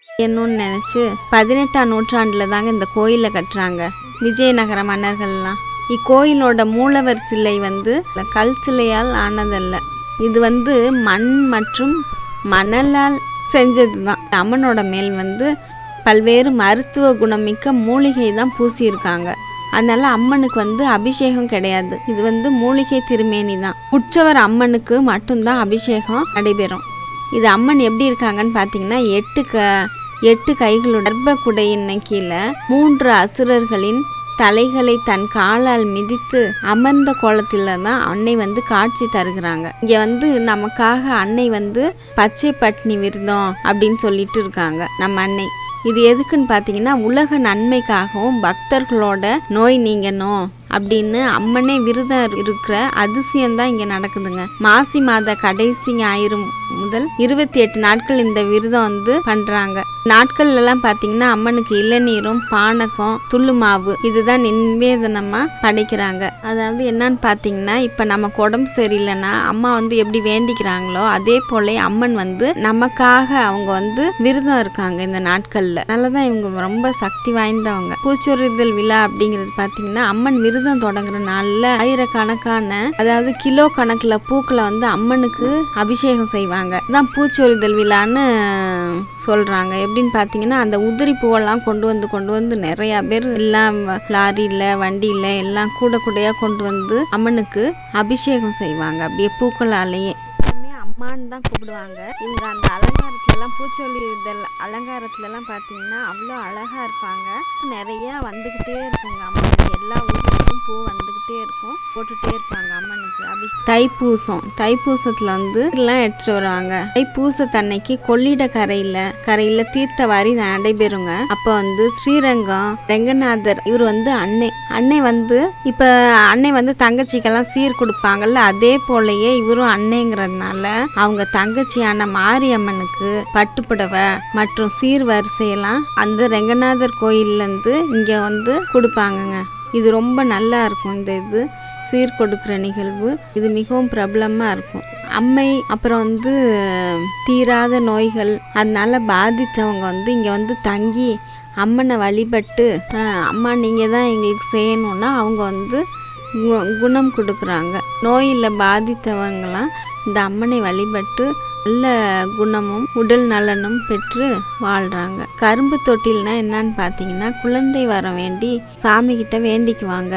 என்னன்னு நினச்சி 18ஆம் நூற்றாண்டில் தாங்க இந்த கோயிலை கட்டுறாங்க விஜயநகர மன்னர்கள்லாம். இக்கோயிலோட மூலவர் சிலை கல் சிலையால் ஆனதல்ல. இது மண் மற்றும் மணலால் செஞ்சது தான். அம்மனோட மேல் பல்வேறு மருத்துவ குணமிக்க மூலிகை தான் பூசியிருக்காங்க. அதனால அம்மனுக்கு அபிஷேகம் கிடையாது. இது மூலிகை திருமேனி தான். உற்சவர் அம்மனுக்கு மட்டும்தான் அபிஷேகம் நடைபெறும். இது அம்மன் எப்படி இருக்காங்கன்னு பார்த்தீங்கன்னா 8 கைகளோட கர்ப்பக்குடையின் கீழே 3 அசுரர்களின் தலைகளை தன் காலால் மிதித்து அமர்ந்த கோலத்தில் தான் அன்னை காட்சி தருகிறாங்க. இங்கே நமக்காக அன்னை பச்சை பட்னி விரதம் அப்படின்னு சொல்லிட்டு இருக்காங்க நம்ம அன்னை. இது எதுக்குன்னு பார்த்தீங்கன்னா உலக நன்மைக்காகவும் பக்தர்களோட நோய் நீங்கணும் அப்படின்னு அம்மனே விரதம் இருக்கிற அதிசயம்தான் இங்கே நடக்குதுங்க. மாசி மாத கடைசி ஞாயிறு முதல் 28 நாட்கள் இந்த விரதம் பண்ணுறாங்க. நாட்கள்லாம் பார்த்தீங்கன்னா அம்மனுக்கு இளநீரும் பானகம் துள்ளு மாவு இதுதான் நிவேதனமாக படைக்கிறாங்க. அதாவது என்னன்னு பார்த்தீங்கன்னா இப்போ நமக்கு உடம்பு சரியில்லைன்னா அம்மா எப்படி வேண்டிக்கிறாங்களோ அதே போல அம்மன் நமக்காக அவங்க விரதம் இருக்காங்க இந்த நாட்களில். அதனால தான் இவங்க ரொம்ப சக்தி வாய்ந்தவங்க. பூச்சொரிதல் விழா அப்படிங்கிறது பார்த்தீங்கன்னா அம்மன் விரதம் தொடங்குற நாள்ல ஆயிரக்கணக்கான அதாவது கிலோ கணக்குல பூக்களை அம்மனுக்கு அபிஷேகம் செய்வாங்க. தான் பூச்சொரிதல் விழான்னு சொல்றாங்க. எப்படின்னு பார்த்தீங்கன்னா அந்த உதிரி பூவெல்லாம் கொண்டு வந்து நிறைய பேர் எல்லாம் லாரியில வண்டியில எல்லாம் கூடையா கொண்டு அம்மனுக்கு அபிஷேகம் செய்வாங்க. அப்படியே பூக்களாலேயே அம்மான்னு தான் கூப்பிடுவாங்க. இவங்க அந்த அலங்காரத்துலலாம் பூச்சொரிதல் அலங்காரத்துலலாம் பார்த்தீங்கன்னா அவ்வளோ அழகாக இருப்பாங்க. நிறைய வந்துக்கிட்டே இருக்குங்க அம்மனுக்கு. எல்லா ஊருக்கும் பூ வந்துக்கிட்டே இருக்கும், போட்டுகிட்டே இருப்பாங்க அம்மனுக்கு. தைப்பூசத்தில் எல்லாம் எடுத்துட்டு வருவாங்க. தைப்பூசத்தன்னைக்கு கொள்ளிட கரையில் தீர்த்தவாரி நடைபெறுங்க. அப்போ ஸ்ரீரங்கம் ரெங்கநாதர் இவர் அன்னை இப்போ அன்னை தங்கச்சிக்கெல்லாம் சீர் கொடுப்பாங்கல்ல, அதே போலயே இவரும் அன்னைங்கிறதுனால அவங்க தங்கச்சியான மாரியம்மனுக்கு பட்டுப்புடவை மற்றும் சீர் வரிசையெல்லாம் அந்த ரெங்கநாதர் கோயிலேருந்து இங்கே கொடுப்பாங்கங்க. இது ரொம்ப நல்லா இருக்கும். இந்த இது சீர் கொடுக்குற நிகழ்வு இது மிகவும் பிரபலமாக இருக்கும். அம்மை அப்புறம் தீராத நோய்கள் அதனால பாதித்தவங்க இங்கே தங்கி அம்மனை வழிபட்டு அம்மா நீங்கள் தான் எங்களுக்கு செய்யணும்னா அவங்க குணம் கொடுக்குறாங்க. நோயில் பாதித்தவங்களாம் இந்த அம்மனை வழிபட்டு நல்ல குணமும் உடல் நலனும் பெற்று வாழ்கிறாங்க. கரும்பு தொட்டில்னா என்னன்னு பார்த்தீங்கன்னா குழந்தை வர வேண்டி சாமி கிட்ட வேண்டிக்குவாங்க.